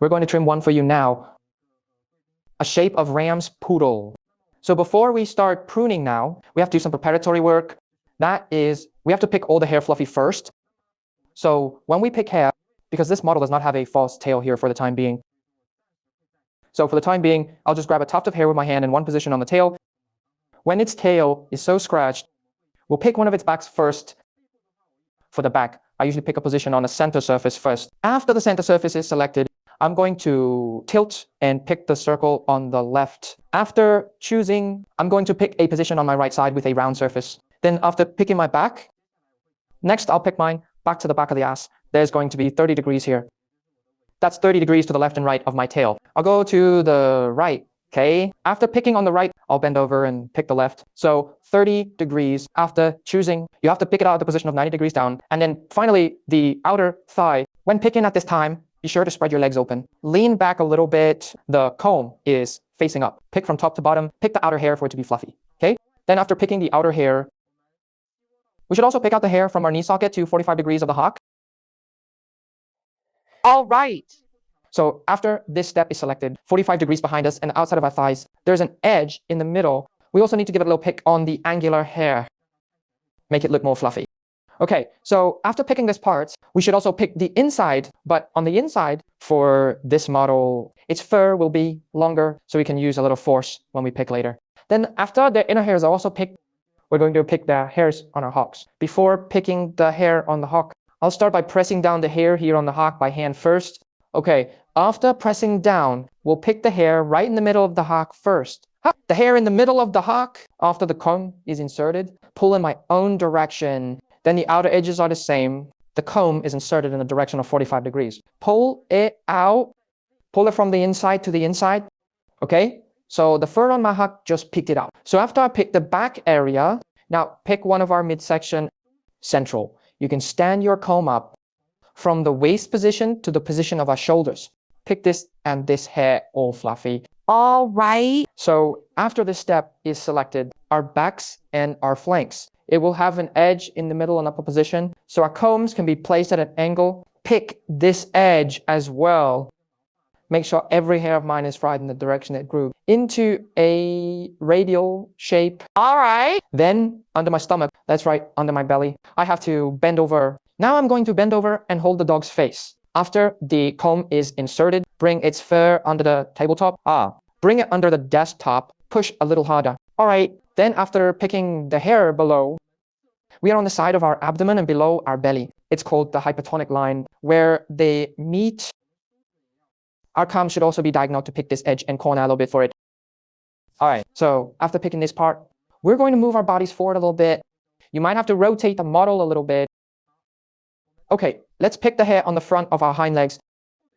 We're going to trim one for you now. A shape of Ram's Poodle. So before we start pruning now, we have to do some preparatory work. That is, we have to pick all the hair fluffy first. So when we pick hair, because this model does not have a false tail here for the time being. So for the time being, I'll just grab a tuft of hair with my hand in one position on the tail. When its tail is so scratched, we'll pick one of its backs first. For the back, I usually pick a position on the center surface first. After the center surface is selected, I'm going to tilt and pick the circle on the left. After choosing, I'm going to pick a position on my right side with a round surface. Then after picking my back, next I'll pick mine back to the back of the ass. There's going to be 30 degrees here. That's 30 degrees to the left and right of my tail. I'll go to the right, okay? After picking on the right, I'll bend over and pick the left. So 30 degrees after choosing, you have to pick it out of the position of 90 degrees down. And then finally, the outer thigh. When picking at this time, be sure to spread your legs open. Lean back a little bit. The comb is facing up. Pick from top to bottom. Pick the outer hair for it to be fluffy, okay? Then after picking the outer hair, we should also pick out the hair from our knee socket to 45 degrees of the hock. All right. So after this step is selected, 45 degrees behind us and outside of our thighs, there's an edge in the middle. We also need to give it a little pick on the angular hair. Make it look more fluffy. Okay, so after picking this part, we should also pick the inside, but on the inside for this model, its fur will be longer, so we can use a little force when we pick later. Then after the inner hairs are also picked, we're going to pick the hairs on our hocks. Before picking the hair on the hock, I'll start by pressing down the hair here on the hock by hand first. Okay, after pressing down, we'll pick the hair right in the middle of the hock first. The hair in the middle of the hock, after the comb is inserted, pull in my own direction. Then the outer edges are the same. The comb is inserted in the direction of 45 degrees. Pull it out. Pull it from the inside to the inside. Okay? So the fur on my hock just picked it out. So after I pick the back area, now pick one of our midsection central. You can stand your comb up from the waist position to the position of our shoulders. Pick this and this hair all fluffy. All right. So after this step is selected, our backs and our flanks. It will have an edge in the middle and upper position. So our combs can be placed at an angle. Pick this edge as well. Make sure every hair of mine is fried in the direction it grew into a radial shape. All right. Then under my stomach, that's right, under my belly, I have to bend over. Now I'm going to bend over and hold the dog's face. After the comb is inserted, bring its fur under the tabletop. Bring it under the desktop. Push a little harder. All right. Then after picking the hair below, we are on the side of our abdomen and below our belly. It's called the hypotonic line where they meet. Our comb should also be diagonal to pick this edge and corner a little bit for it. All right, so after picking this part, we're going to move our bodies forward a little bit. You might have to rotate the model a little bit. Okay, let's pick the hair on the front of our hind legs.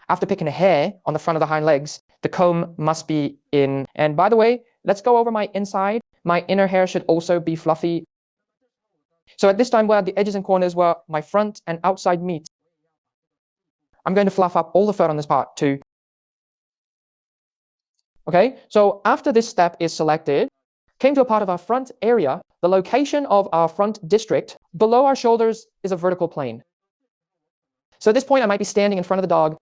After picking the hair on the front of the hind legs, the comb must be in. And by the way, let's go over my inside. My inner hair should also be fluffy. So at this time where the edges and corners where my front and outside meet, I'm going to fluff up all the fur on this part too. Okay, so after this step is selected, came to a part of our front area, the location of our front district, below our shoulders is a vertical plane. So at this point, I might be standing in front of the dog.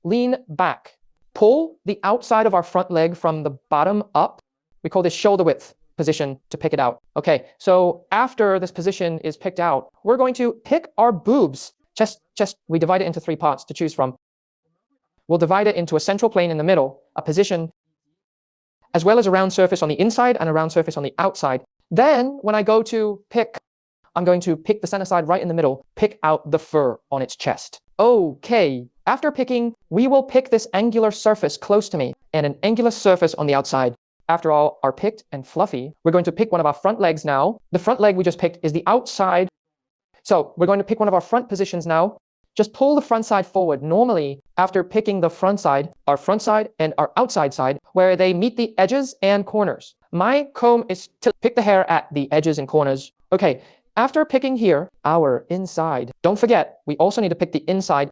Lean back. Pull the outside of our front leg from the bottom up. We call this shoulder width position to pick it out. Okay, so after this position is picked out, we're going to pick our boobs. Chest, we divide it into 3 parts to choose from. We'll divide it into a central plane in the middle, a position, as well as a round surface on the inside and a round surface on the outside. Then, when I go to pick, I'm going to pick the center side right in the middle, pick out the fur on its chest. Okay, after picking, we will pick this angular surface close to me and an angular surface on the outside. After all are picked and fluffy, we're going to pick one of our front legs now. The front leg we just picked is the outside. So we're going to pick one of our front positions now. Just pull the front side forward. Normally, after picking the front side and our outside side, where they meet the edges and corners. My comb is to pick the hair at the edges and corners. Okay, after picking here, our inside. Don't forget, we also need to pick the inside,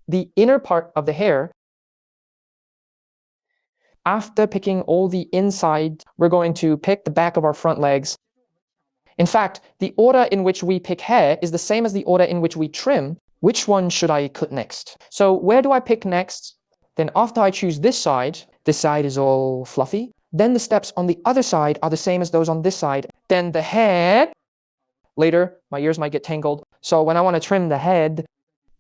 the inner part of the hair. After picking all the inside, we're going to pick the back of our front legs. In fact, the order in which we pick hair is the same as the order in which we trim. which one should I cut next? So where do I pick next? Then after I choose this side is all fluffy. Then the steps on the other side are the same as those on this side. Then the head, later my ears might get tangled. So when I want to trim the head,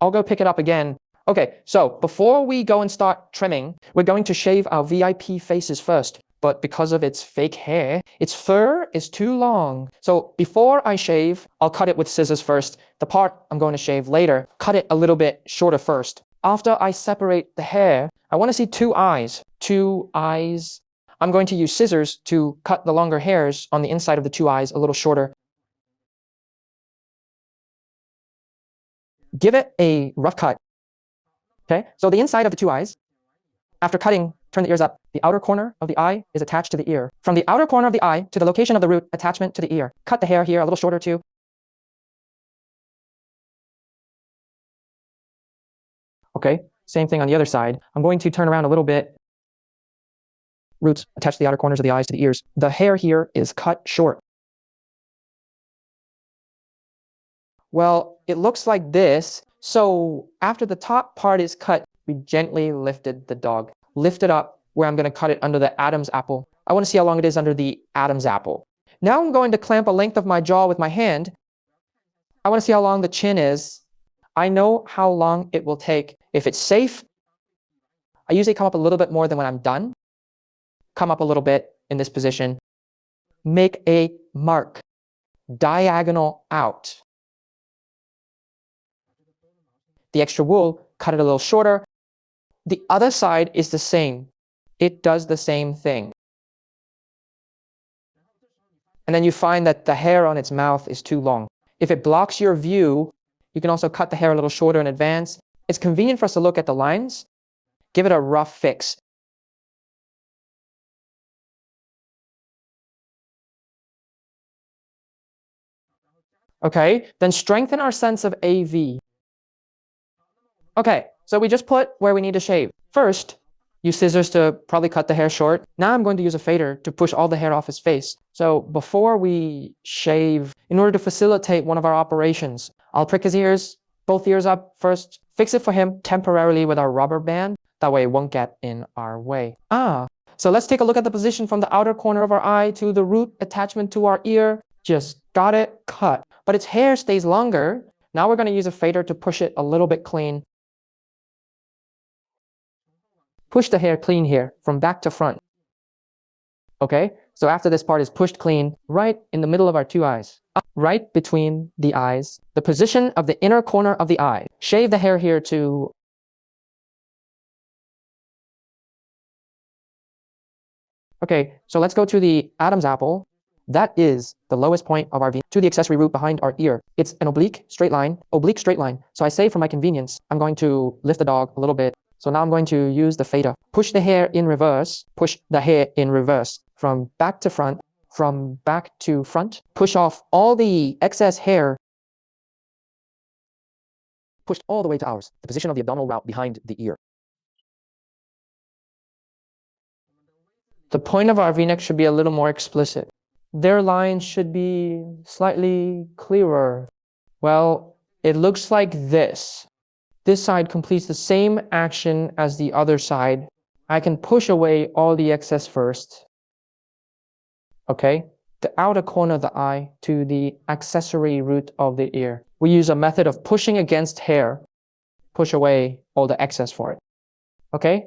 I'll go pick it up again. Okay, so before we go and start trimming, we're going to shave our VIP faces first. But because of its fake hair, its fur is too long. So before I shave, I'll cut it with scissors first. The part I'm going to shave later, cut it a little bit shorter first. After I separate the hair, I want to see two eyes. Two eyes. I'm going to use scissors to cut the longer hairs on the inside of the two eyes a little shorter. Give it a rough cut. Okay, so the inside of the two eyes, after cutting, turn the ears up. The outer corner of the eye is attached to the ear. From the outer corner of the eye to the location of the root attachment to the ear. Cut the hair here a little shorter too. Okay, same thing on the other side. I'm going to turn around a little bit. Roots attach the outer corners of the eyes to the ears. The hair here is cut short. Well, it looks like this. So after the top part is cut, we gently lifted the dog. Lift it up where I'm going to cut it under the Adam's apple. I want to see how long it is under the Adam's apple. Now I'm going to clamp a length of my jaw with my hand. I want to see how long the chin is. I know how long it will take. If it's safe, I usually come up a little bit more than when I'm done. Come up a little bit in this position. Make a mark. Diagonal out. The extra wool, cut it a little shorter. The other side is the same. It does the same thing. And then you find that the hair on its mouth is too long. If it blocks your view, you can also cut the hair a little shorter in advance. It's convenient for us to look at the lines. Give it a rough fix. Okay, then strengthen our sense of AV. Okay, so we just put where we need to shave. First, use scissors to probably cut the hair short. Now I'm going to use a fader to push all the hair off his face. So before we shave, in order to facilitate one of our operations, I'll prick his ears, both ears up first, fix it for him temporarily with our rubber band. That way it won't get in our way. So let's take a look at the position from the outer corner of our eye to the root attachment to our ear. Just got it cut. But its hair stays longer. Now we're going to use a fader to push it a little bit clean. Push the hair clean here, from back to front. Okay, so after this part is pushed clean, right in the middle of our two eyes. Right between the eyes, the position of the inner corner of the eye. Shave the hair here to... Okay, so let's go to the Adam's apple. That is the lowest point of our V to the accessory root behind our ear. It's an oblique straight line. So I say for my convenience, I'm going to lift the dog a little bit. So now I'm going to use the fader. Push the hair in reverse. Push the hair in reverse. From back to front. From back to front. Push off all the excess hair. Pushed all the way to ours. The position of the abdominal route behind the ear. The point of our V-neck should be a little more explicit. Their lines should be slightly clearer. Well, it looks like this. This side completes the same action as the other side. I can push away all the excess first. Okay, the outer corner of the eye to the accessory root of the ear. We use a method of pushing against hair. Push away all the excess for it. Okay?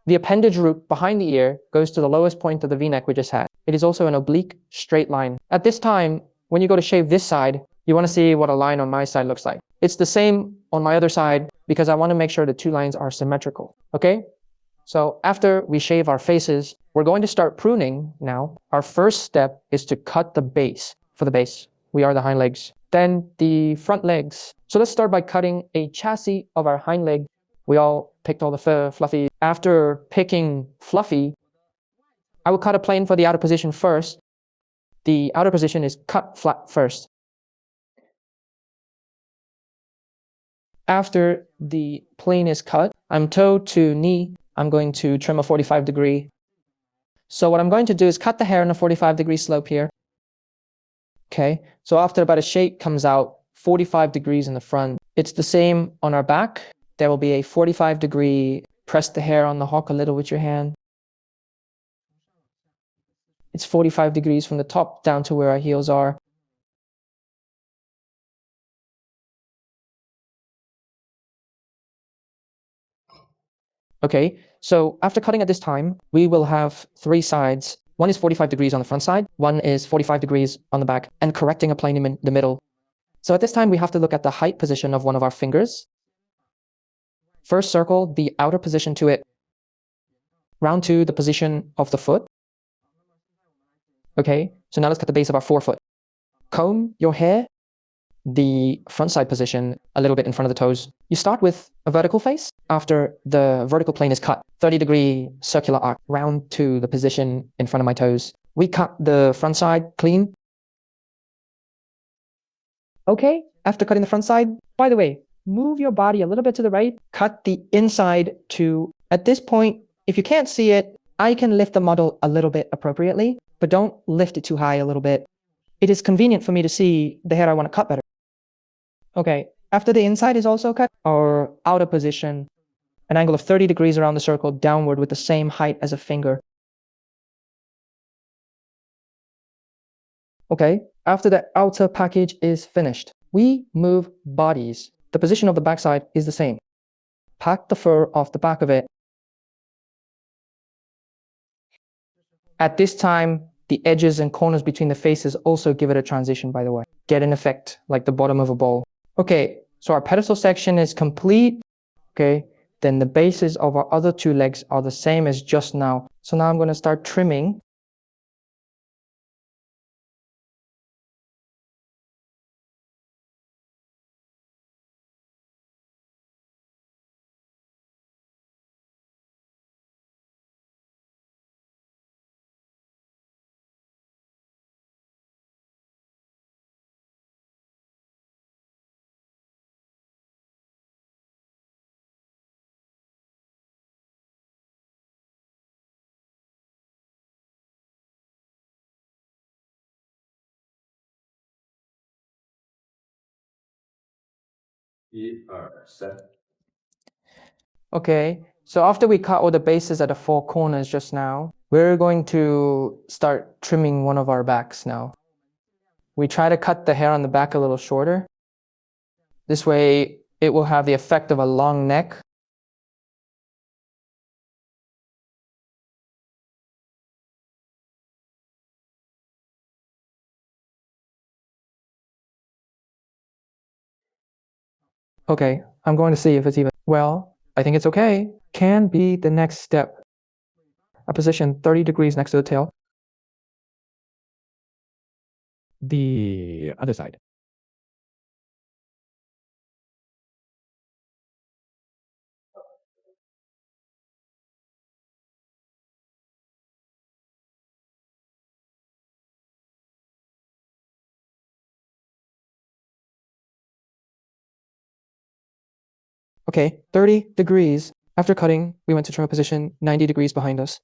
The appendage root behind the ear goes to the lowest point of the V-neck we just had. It is also an oblique straight line. At this time, when you go to shave this side, you want to see what a line on my side looks like. It's the same on my other side because I want to make sure the two lines are symmetrical. Okay? So after we shave our faces, we're going to start pruning now. Our first step is to cut the base. For the base, we are the hind legs. Then the front legs. So let's start by cutting a chassis of our hind leg. We all picked all the fur, fluffy. After picking fluffy, I will cut a plane for the outer position first. The outer position is cut flat first. After the plane is cut, I'm toe to knee. I'm going to trim a 45-degree. So what I'm going to do is cut the hair on a 45-degree slope here. Okay, so after about a shape comes out 45 degrees in the front. It's the same on our back. There will be a 45-degree, press the hair on the hock a little with your hand. It's 45 degrees from the top down to where our heels are. Okay, so after cutting at this time, we will have three sides. One is 45 degrees on the front side, one is 45 degrees on the back, and correcting a plane in the middle. So at this time, we have to look at the height position of one of our fingers. First circle the outer position to it. Round to the position of the foot. Okay, so now let's cut the base of our forefoot. Comb your hair, the front side position a little bit in front of the toes. You start with a vertical face. After the vertical plane is cut, 30-degree circular arc round to the position in front of my toes. We cut the front side clean. Okay, after cutting the front side, by the way, move your body a little bit to the right, cut the inside to, at this point, if you can't see it, I can lift the model a little bit appropriately, but don't lift it too high a little bit. It is convenient for me to see the hair I want to cut better. Okay, after the inside is also cut, our outer position, an angle of 30 degrees around the circle downward with the same height as a finger. Okay, after the outer package is finished, we move bodies. The position of the backside is the same. Pack the fur off the back of it. At this time, the edges and corners between the faces also give it a transition, by the way. Get an effect like the bottom of a bowl. Okay, so our pedestal section is complete. Okay, then the bases of our other two legs are the same as just now. So now I'm going to start trimming. Okay, so after we cut all the bases at the four corners just now, we're going to start trimming one of our backs now. We try to cut the hair on the back a little shorter. This way, it will have the effect of a long neck. Okay, I'm going to see if it's even. Well, I think it's okay. Can be the next step. A position 30 degrees next to the tail. The other side. Okay, 30 degrees. After cutting, we went to trim a position 90 degrees behind us.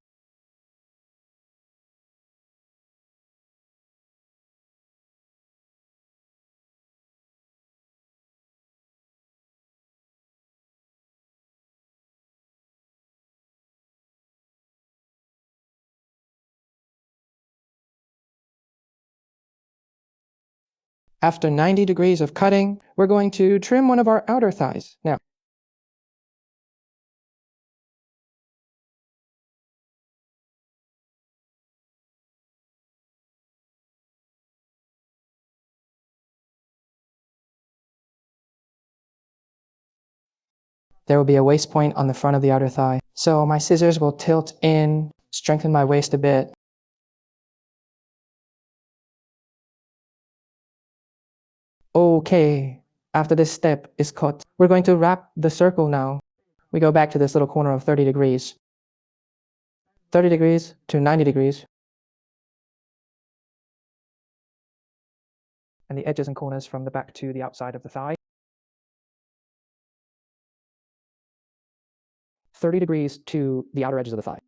After 90 degrees of cutting, we're going to trim one of our outer thighs. Now, there will be a waist point on the front of the outer thigh. So my scissors will tilt in, strengthen my waist a bit. Okay, after this step is cut, we're going to wrap the circle now. We go back to this little corner of 30 degrees. 30 degrees to 90 degrees. And the edges and corners from the back to the outside of the thigh. 30 degrees to the outer edges of the thigh.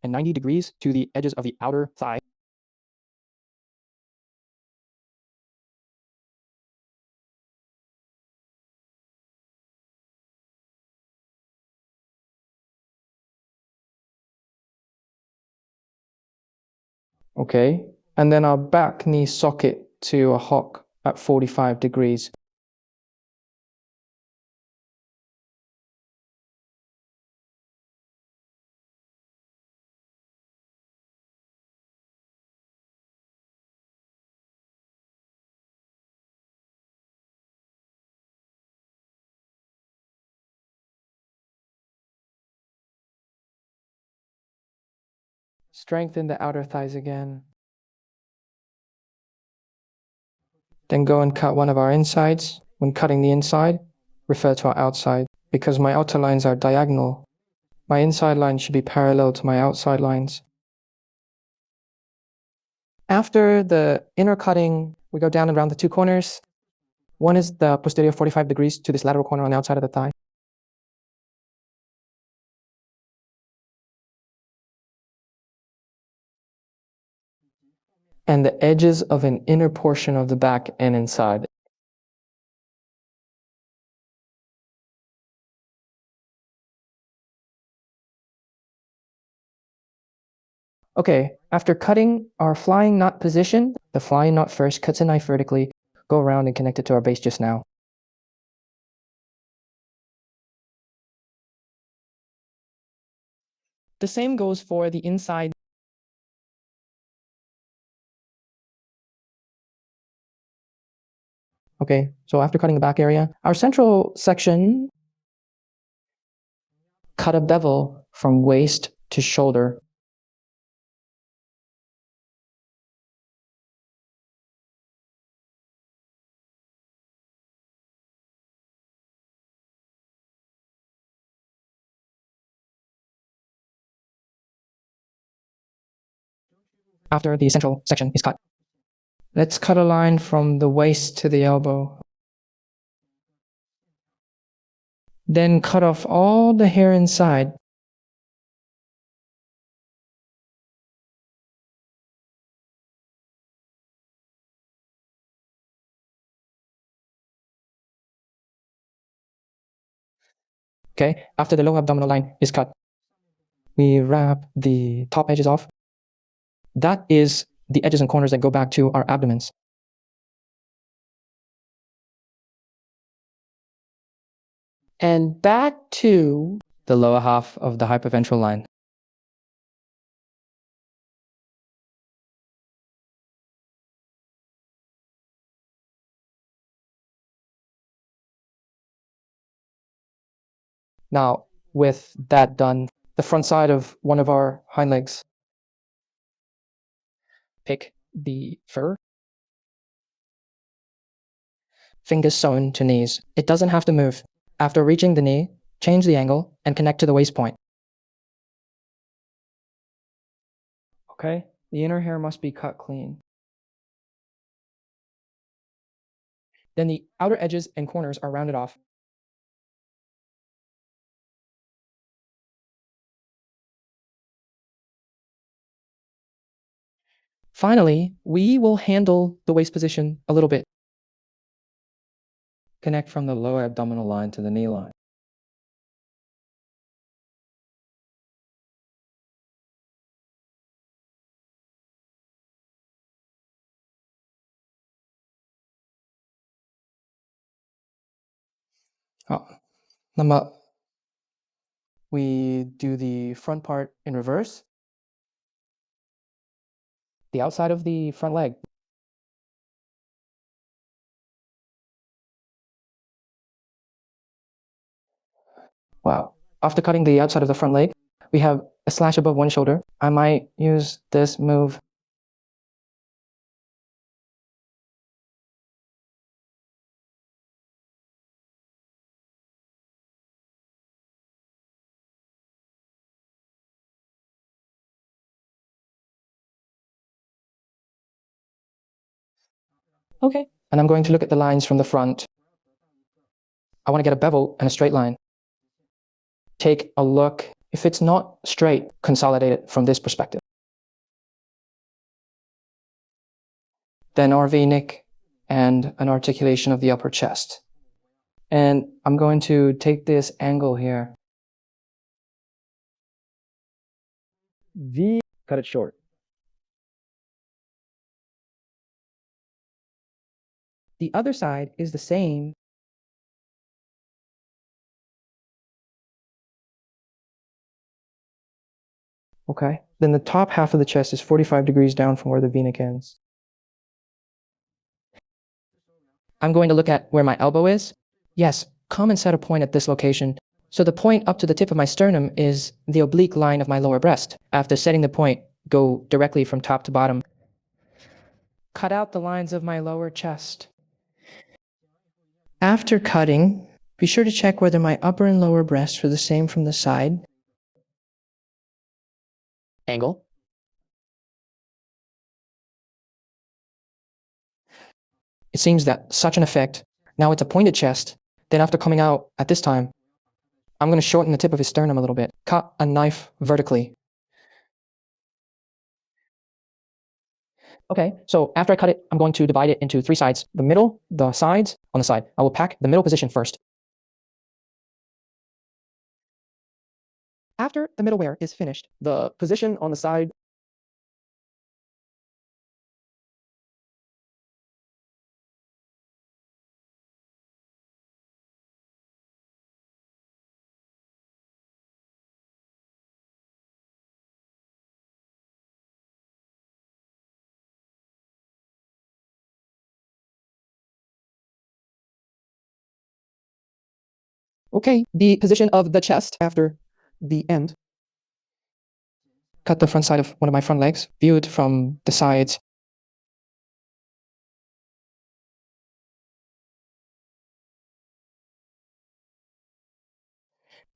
And 90 degrees to the edges of the outer thigh. Okay, and then our back knee socket to a hock at 45 degrees. Strengthen the outer thighs again. Then go and cut one of our insides. When cutting the inside, refer to our outside. Because my outer lines are diagonal, my inside line should be parallel to my outside lines. After the inner cutting, we go down and around the two corners. One is the posterior 45 degrees to this lateral corner on the outside of the thigh. And the edges of an inner portion of the back and inside. Okay, after cutting our flying knot position, the flying knot first cuts a knife vertically, go around and connect it to our base just now. The same goes for the inside. Okay, so after cutting the back area, our central section, cut a bevel from waist to shoulder. After the central section is cut, let's cut a line from the waist to the elbow. Then cut off all the hair inside. Okay, after the lower abdominal line is cut, we wrap the top edges off. That is the edges and corners that go back to our abdomens. And back to the lower half of the hyperventral line. Now, with that done, the front side of one of our hind legs. Pick the fur. Fingers sewn to knees. It doesn't have to move. After reaching the knee, change the angle and connect to the waist point. Okay, the inner hair must be cut clean. Then the outer edges and corners are rounded off. Finally, we will handle the waist position a little bit. Connect from the lower abdominal line to the knee line. We do the front part in reverse. The outside of the front leg. Wow. After cutting the outside of the front leg, we have a slash above one shoulder. I might use this move. Okay. And I'm going to look at the lines from the front. I want to get a bevel and a straight line. Take a look. If it's not straight, consolidate it from this perspective. Then RV neck and an articulation of the upper chest. And I'm going to take this angle here. V, cut it short. The other side is the same. Okay, then the top half of the chest is 45 degrees down from where the v-neck ends. I'm going to look at where my elbow is. Yes, come and set a point at this location. So the point up to the tip of my sternum is the oblique line of my lower breast. After setting the point, go directly from top to bottom. Cut out the lines of my lower chest. After cutting, be sure to check whether my upper and lower breasts are the same from the side. Angle. It seems that such an effect. Now it's a pointed chest. Then after coming out at this time, I'm going to shorten the tip of his sternum a little bit. Cut a knife vertically. Okay, so after I cut it, I'm going to divide it into 3 sides. The middle, the sides, on the side. I will pack the middle position first. After the middle wear is finished, the position on the side. Okay, the position of the chest after the end. Cut the front side of one of my front legs, viewed from the sides.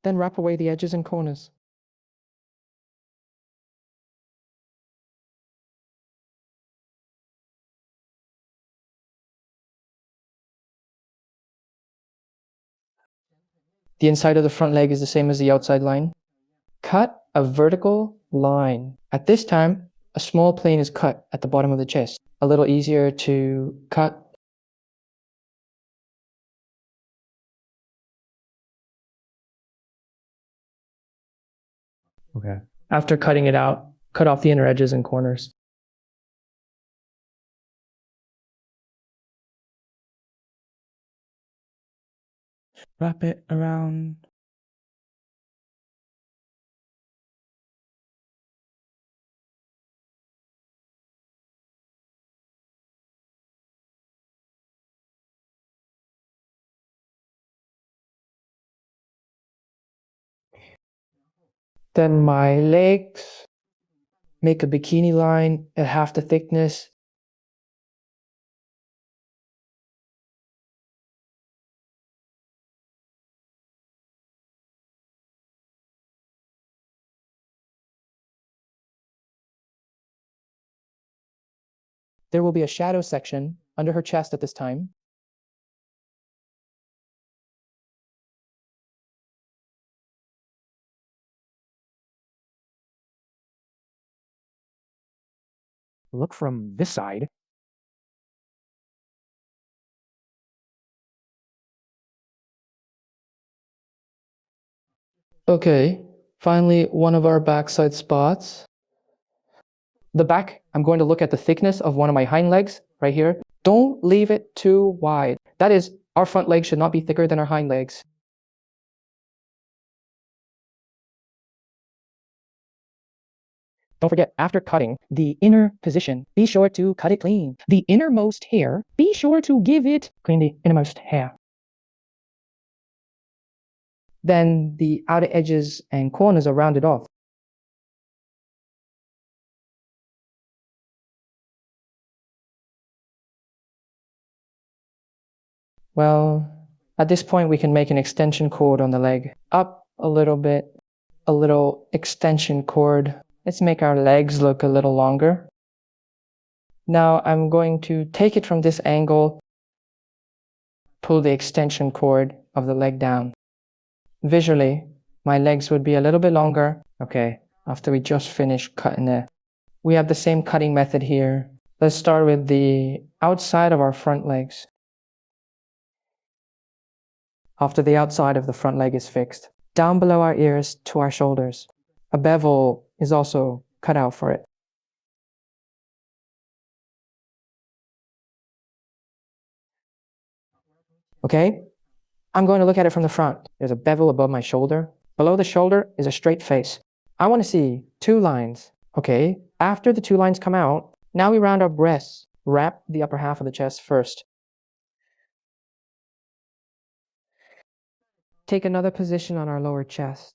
Then wrap away the edges and corners. The inside of the front leg is the same as the outside line. Cut a vertical line. At this time, a small plane is cut at the bottom of the chest. A little easier to cut. Okay. After cutting it out, cut off the inner edges and corners. Wrap it around. Then my legs, make a bikini line at half the thickness. There will be a shadow section under her chest at this time. Look from this side. Okay, finally one of our backside spots. The back, I'm going to look at the thickness of one of my hind legs right here. Don't leave it too wide. That is, our front leg should not be thicker than our hind legs. Don't forget, after cutting the inner position, be sure to cut it clean. The innermost hair, be sure to give it clean the innermost hair. Then the outer edges and corners are rounded off. Well, at this point we can make an extension cord on the leg. Up a little bit, a little extension cord. Let's make our legs look a little longer. Now I'm going to take it from this angle, pull the extension cord of the leg down. Visually, my legs would be a little bit longer. Okay, after we just finished cutting it. We have the same cutting method here. Let's start with the outside of our front legs. After the outside of the front leg is fixed, down below our ears to our shoulders. A bevel is also cut out for it. Okay? I'm going to look at it from the front. There's a bevel above my shoulder. Below the shoulder is a straight face. I want to see 2 lines. Okay? After the 2 lines come out, now we round our breasts. Wrap the upper half of the chest first. Take another position on our lower chest.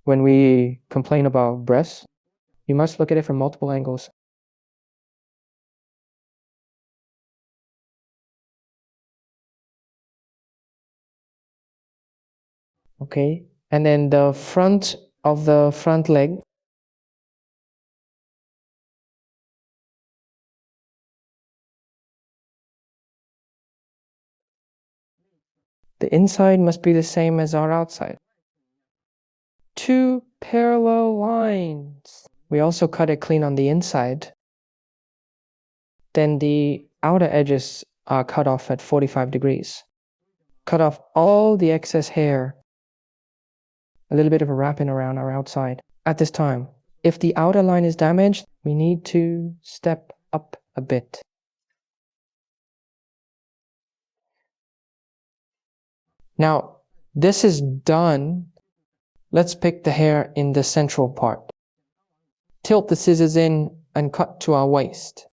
When we complain about breasts, you must look at it from multiple angles. Okay? And then the front of the front leg. The inside must be the same as our outside. 2 parallel lines. We also cut it clean on the inside. Then the outer edges are cut off at 45 degrees. Cut off all the excess hair. A little bit of a wrapping around our outside. At this time, if the outer line is damaged, we need to step up a bit. Now, this is done. Let's pick the hair in the central part. Tilt the scissors in and cut to our waist.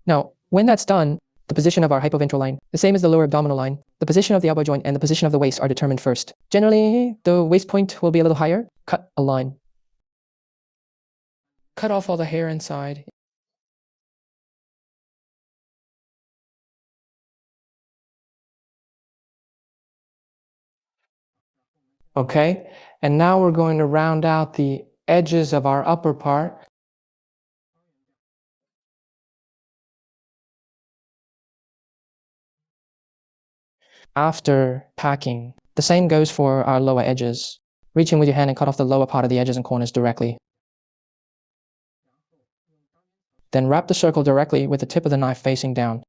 Now, when that's done, the position of our hypoventral line, the same as the lower abdominal line, the position of the elbow joint and the position of the waist are determined first. Generally, the waist point will be a little higher. Cut a line. Cut off all the hair inside. Okay, and now we're going to round out the edges of our upper part. After packing, the same goes for our lower edges. Reach in with your hand and cut off the lower part of the edges and corners directly. Then wrap the circle directly with the tip of the knife facing down.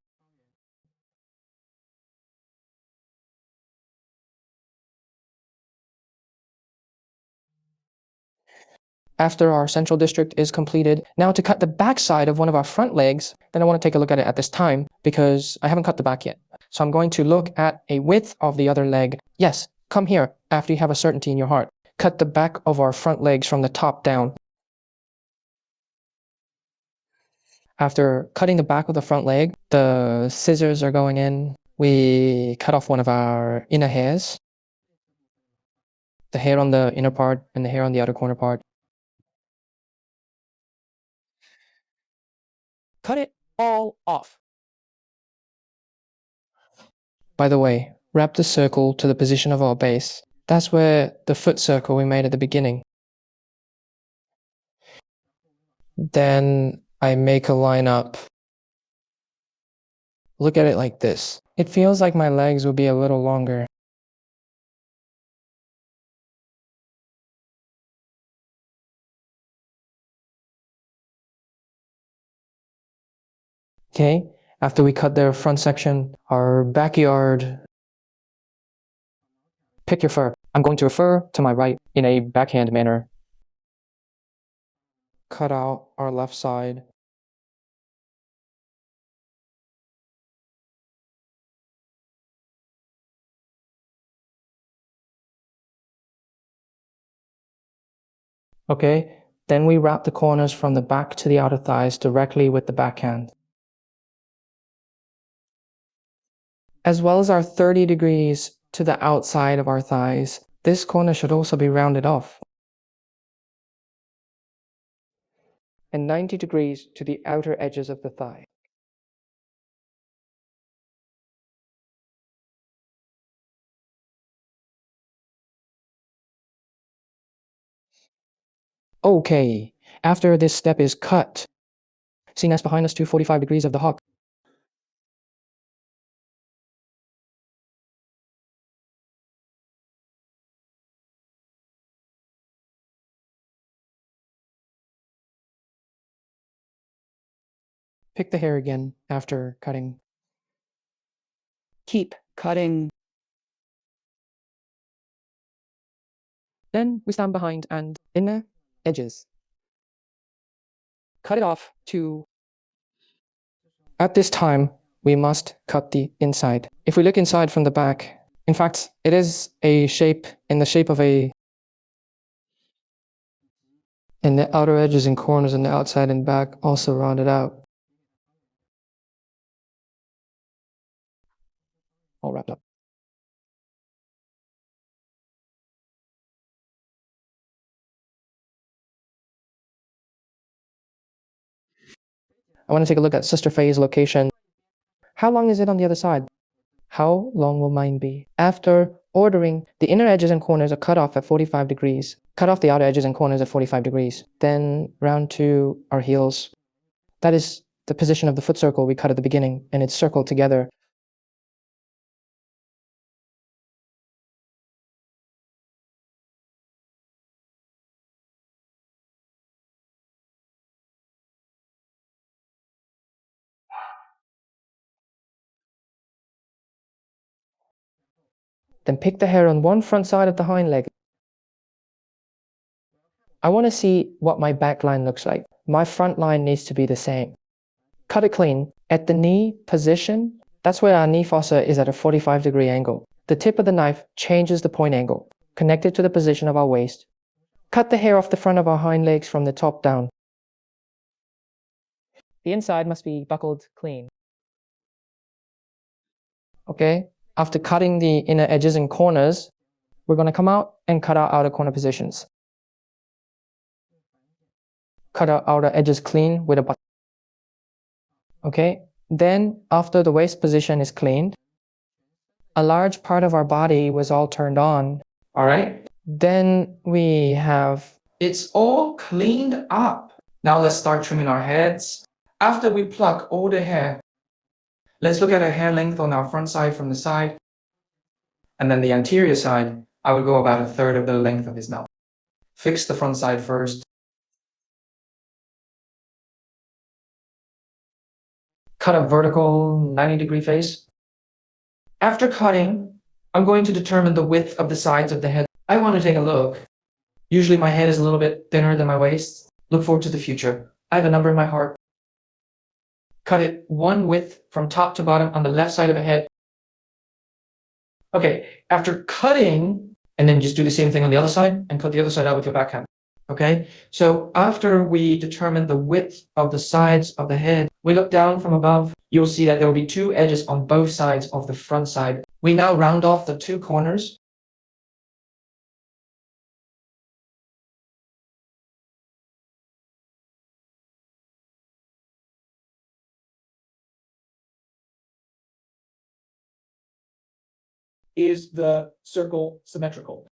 After our central district is completed, now to cut the back side of one of our front legs, then I want to take a look at it at this time because I haven't cut the back yet. So I'm going to look at a width of the other leg. Yes, come here after you have a certainty in your heart. Cut the back of our front legs from the top down. After cutting the back of the front leg, the scissors are going in. We cut off one of our inner hairs, the hair on the inner part and the hair on the outer corner part. Cut it all off. By the way, wrap the circle to the position of our base. That's where the foot circle we made at the beginning. Then I make a line up. Look at it like this. It feels like my legs will be a little longer. Okay, after we cut their front section, our backyard. Pick your fur. I'm going to refer to my right in a backhand manner. Cut out our left side. Okay, then we wrap the corners from the back to the outer thighs directly with the backhand. As well as our 30 degrees to the outside of our thighs, this corner should also be rounded off. And 90 degrees to the outer edges of the thigh. Okay, after this step is cut, see next behind us 245 degrees of the hook. Pick the hair again after cutting. Keep cutting. Then we stand behind and inner edges. Cut it off to... At this time, we must cut the inside. If we look inside from the back, in fact, it is a shape in the shape of a... And the outer edges and corners on the outside and back also rounded out. All wrapped up. I want to take a look at Sister Faye's location. How long is it on the other side? How long will mine be? After ordering, the inner edges and corners are cut off at 45 degrees. Cut off the outer edges and corners at 45 degrees. Then round to our heels. That is the position of the foot circle we cut at the beginning, and it's circled together. Then pick the hair on one front side of the hind leg. I want to see what my back line looks like. My front line needs to be the same. Cut it clean. At the knee position, that's where our knee fossa is at a 45-degree angle. The tip of the knife changes the point angle, connected to the position of our waist. Cut the hair off the front of our hind legs from the top down. The inside must be buckled clean. Okay, after cutting the inner edges and corners, we're going to come out and cut our outer corner positions. Cut our outer edges clean with a button. Okay, then after the waist position is cleaned, a large part of our body was all turned on. All right, then we have... It's all cleaned up. Now let's start trimming our heads. After we pluck all the hair, let's look at our hair length on our front side from the side. And then the anterior side, I would go about a third of the length of his mouth. Fix the front side first. Cut a vertical 90-degree face. After cutting, I'm going to determine the width of the sides of the head. I want to take a look. Usually my head is a little bit thinner than my waist. Look forward to the future. I have a number in my heart. Cut it one width from top to bottom on the left side of the head. Okay, after cutting, and then just do the same thing on the other side and cut the other side out with your backhand. Okay, so after we determine the width of the sides of the head, we look down from above. You'll see that there will be two edges on both sides of the front side. We now round off the two corners. Is the circle symmetrical?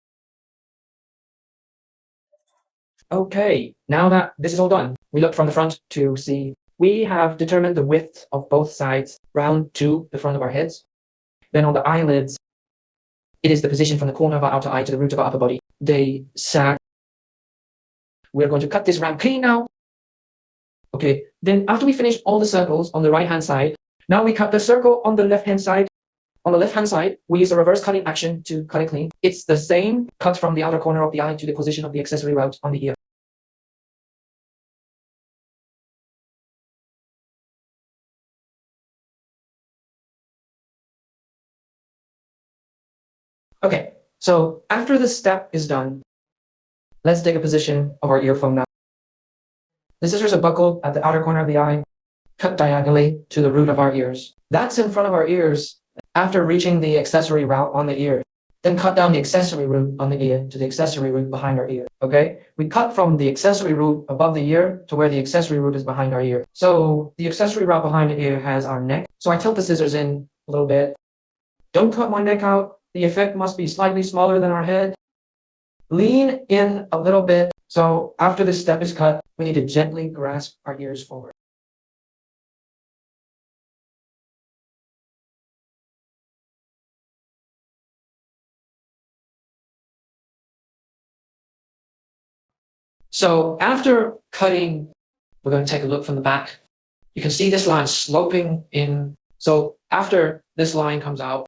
Okay, now that this is all done, we look from the front to see we have determined the width of both sides round to the front of our heads. Then on the eyelids, it is the position from the corner of our outer eye to the root of our upper body. They sag. We're going to cut this round clean now. Okay, then after we finish all the circles on the right-hand side, now we cut the circle on the left-hand side. On the left-hand side, we use a reverse cutting action to cut it clean. It's the same cut from the outer corner of the eye to the position of the accessory route on the ear. Okay, so after this step is done, let's take a position of our earphone now. The scissors are buckled at the outer corner of the eye, cut diagonally to the root of our ears. That's in front of our ears after reaching the accessory route on the ear. Then cut down the accessory root on the ear to the accessory root behind our ear. Okay? We cut from the accessory root above the ear to where the accessory root is behind our ear. So the accessory route behind the ear has our neck. So I tilt the scissors in a little bit. Don't cut my neck out. The effect must be slightly smaller than our head. Lean in a little bit. So after this step is cut, we need to gently grasp our ears forward. So after cutting, we're going to take a look from the back. You can see this line sloping in. So after this line comes out,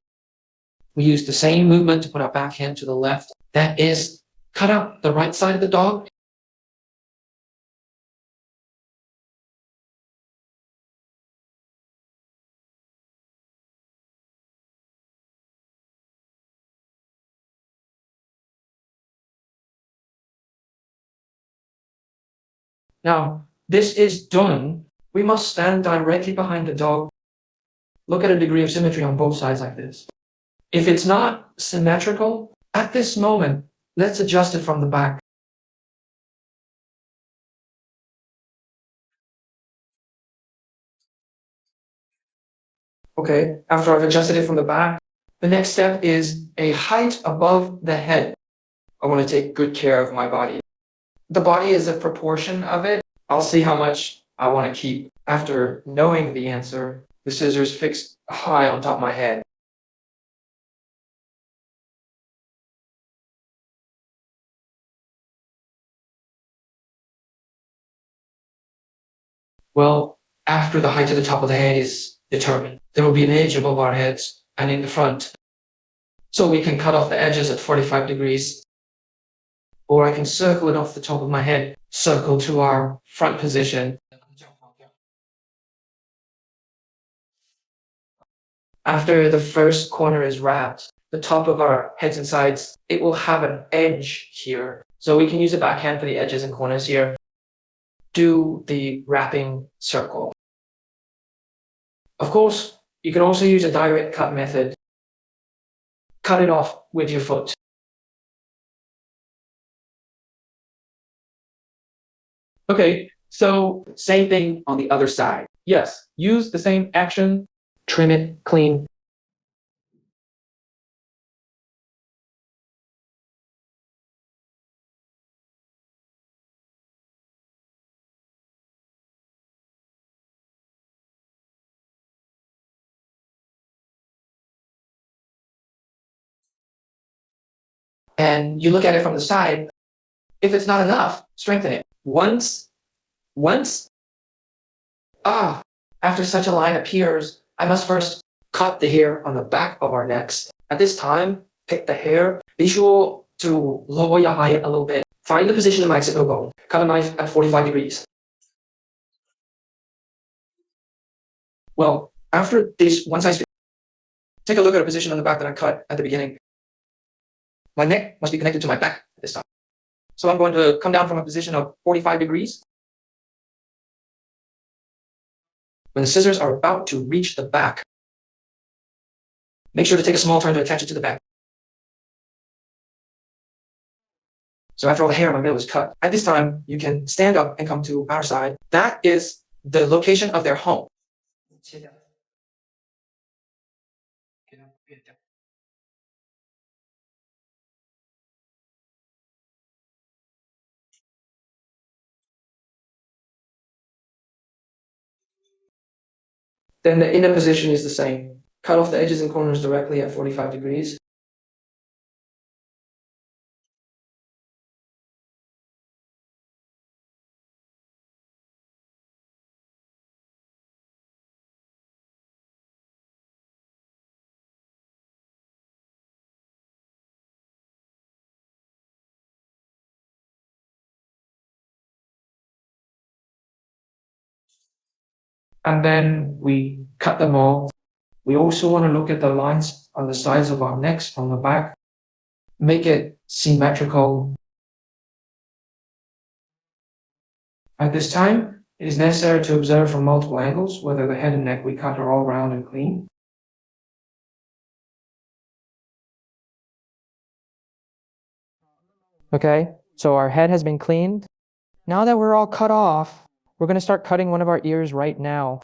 we use the same movement to put our backhand to the left. That is, cut out the right side of the dog. Now, this is done. We must stand directly behind the dog. Look at a degree of symmetry on both sides like this. If it's not symmetrical, at this moment, let's adjust it from the back. Okay, after I've adjusted it from the back, the next step is a height above the head. I want to take good care of my body. The body is a proportion of it. I'll see how much I want to keep. After knowing the answer, the scissors fixed high on top of my head. Well, after the height to the top of the head is determined, there will be an edge above our heads and in the front. So we can cut off the edges at 45 degrees, or I can circle it off the top of my head, circle to our front position. After the first corner is wrapped, the top of our heads and sides, it will have an edge here. So we can use a backhand for the edges and corners here. Do the wrapping circle. Of course, you can also use a direct cut method. Cut it off with your foot. Okay, so same thing on the other side. Yes, use the same action. Trim it clean. And you look at it from the side. If it's not enough, strengthen it. Once. After such a line appears, I must first cut the hair on the back of our necks. At this time, pick the hair. Be sure to lower your height a little bit. Find the position of my occipital bone. Cut a knife at 45 degrees. Well, after this one size fits, take a look at a position on the back that I cut at the beginning. My neck must be connected to my back at this time. So I'm going to come down from a position of 45 degrees. When the scissors are about to reach the back, make sure to take a small turn to attach it to the back. So after all the hair in my middle is cut, at this time, you can stand up and come to our side. That is the location of their home. Then the inner position is the same. Cut off the edges and corners directly at 45 degrees. And then we cut them all. We also want to look at the lines on the sides of our necks from the back. Make it symmetrical. At this time, it is necessary to observe from multiple angles whether the head and neck we cut are all round and clean. Okay, so our head has been cleaned. Now that we're all cut off, we're going to start cutting one of our ears right now.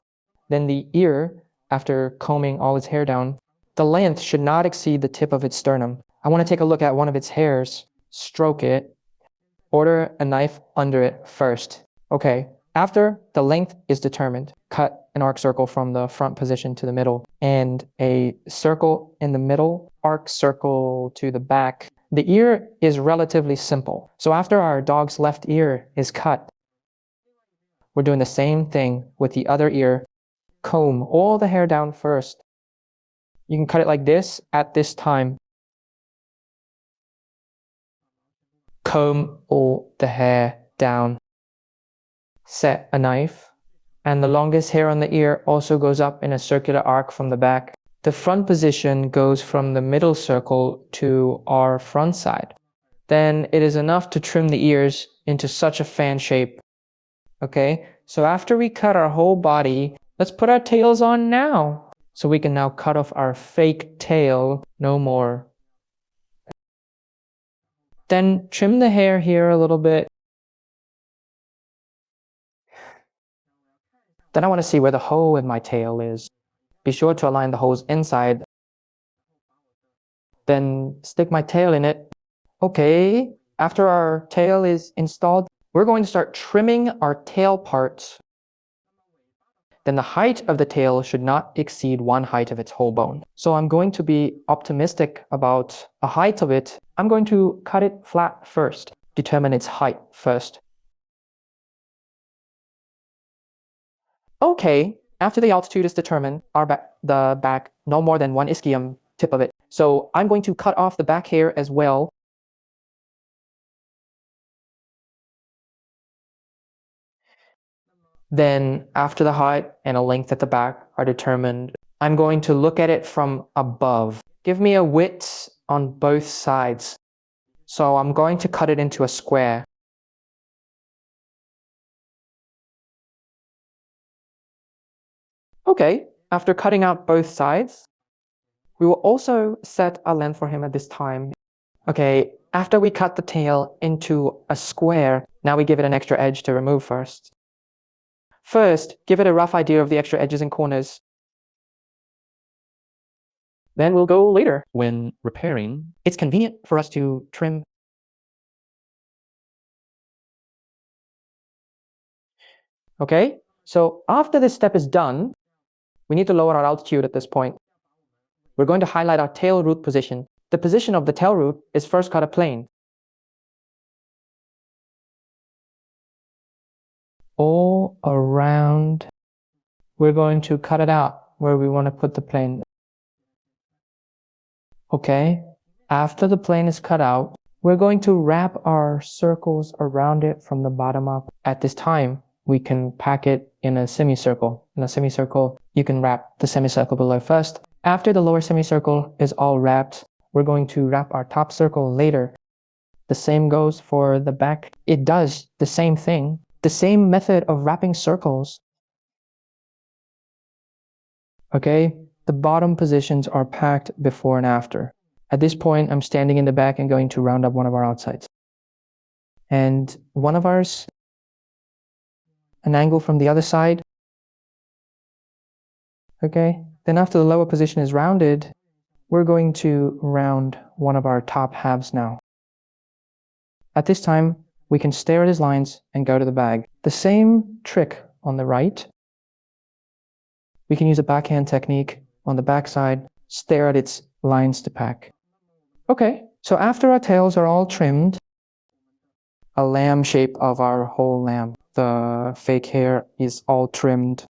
Then the ear, after combing all its hair down, the length should not exceed the tip of its sternum. I want to take a look at one of its hairs, stroke it, order a knife under it first. Okay, after the length is determined, cut an arc circle from the front position to the middle and a circle in the middle, arc circle to the back. The ear is relatively simple. So after our dog's left ear is cut, we're doing the same thing with the other ear. Comb all the hair down first. You can cut it like this at this time. Comb all the hair down. Set a knife, and the longest hair on the ear also goes up in a circular arc from the back. The front position goes from the middle circle to our front side. Then it is enough to trim the ears into such a fan shape. Okay, so after we cut our whole body, let's put our tails on now. So we can now cut off our fake tail no more. Then trim the hair here a little bit. Then I want to see where the hole in my tail is. Be sure to align the holes inside. Then stick my tail in it. Okay, after our tail is installed, we're going to start trimming our tail parts. Then the height of the tail should not exceed one height of its whole bone. So I'm going to be optimistic about a height of it. I'm going to cut it flat first, determine its height first. Okay, after the altitude is determined, the back no more than 1 ischium tip of it. So I'm going to cut off the back hair as well. Then after the height and a length at the back are determined, I'm going to look at it from above. Give me a width on both sides. So I'm going to cut it into a square. Okay, after cutting out both sides, we will also set a length for him at this time. Okay, after we cut the tail into a square, now we give it an extra edge to remove first. First, give it a rough idea of the extra edges and corners. Then we'll go later. When repairing, it's convenient for us to trim. Okay, so after this step is done, we need to lower our altitude at this point. We're going to highlight our tail root position. The position of the tail root is first cut a plane. All around, we're going to cut it out where we want to put the plane. Okay, after the plane is cut out, we're going to wrap our circles around it from the bottom up. At this time, we can pack it in a semicircle. In a semicircle, you can wrap the semicircle below first. After the lower semicircle is all wrapped, we're going to wrap our top circle later. The same goes for the back. It does the same thing. The same method of wrapping circles. Okay, the bottom positions are packed before and after. At this point, I'm standing in the back and going to round up one of our outsides. And one of ours, an angle from the other side. Okay, then after the lower position is rounded, we're going to round one of our top halves now. At this time, we can stare at his lines and go to the bag. The same trick on the right. We can use a backhand technique on the back side, stare at its lines to pack. Okay, so after our tails are all trimmed, a lamb shape of our whole lamb. The fake hair is all trimmed.